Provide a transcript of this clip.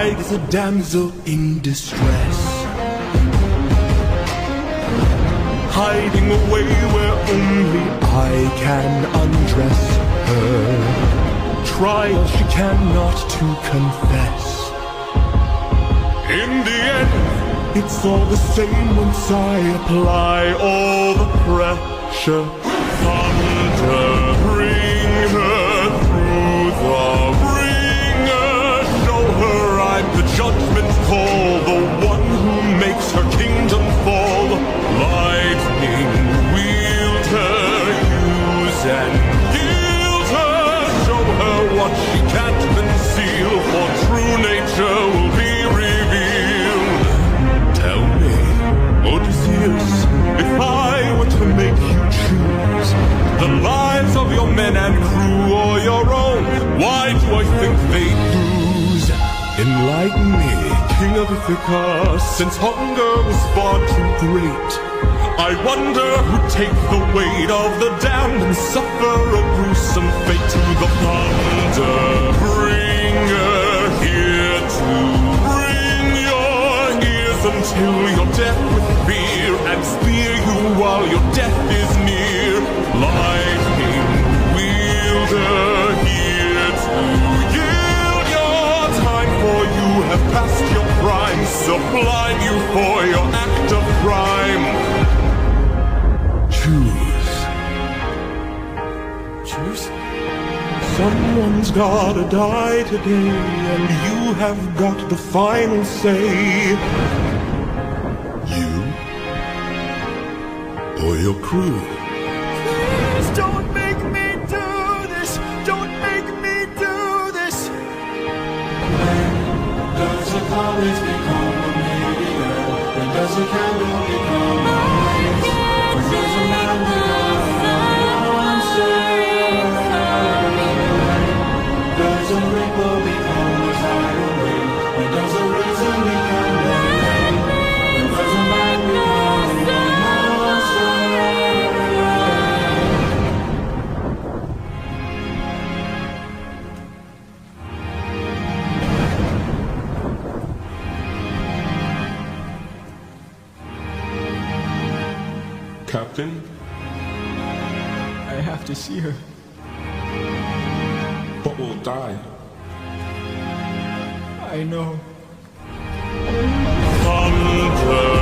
hide as a damsel in distress, hiding away where only I can undress her. Trials she cannot to confess. In the end, it's all the same once I apply all the pressure. Thunder, bring her through the ringer. Show her I'm the judgment call, the one who makes her kingdom fall. Lightning, wield her, use and gild her. Show her what she can't conceal, for true nature will be revealed. Tell me, Odysseus, if I were to make you choose the lives of your men and crew or your own, why do I think they'd lose? Enlighten me, King of Ithaca, since hunger was far too great. I wonder who'd take the weight of the damned and suffer a gruesome fate. To the thunder bringer, here to bring your ears until you're deaf with fear, and spear you while your death is near. Lightning wielder, here to yield your time, for you have passed your prime, sublime you for your act of crime. Choose. Someone's gotta die today, and you have got the final say. You or your crew. Please don't make me do this. Don't make me do this. When does a comet become a meteor? When does a candle become a light? When does a man become a monster? Does a ripple become a tidal wave? When does a reason become a rain? When does a man become a monster? Captain? I have to see her. But we'll die. I know. Thunder.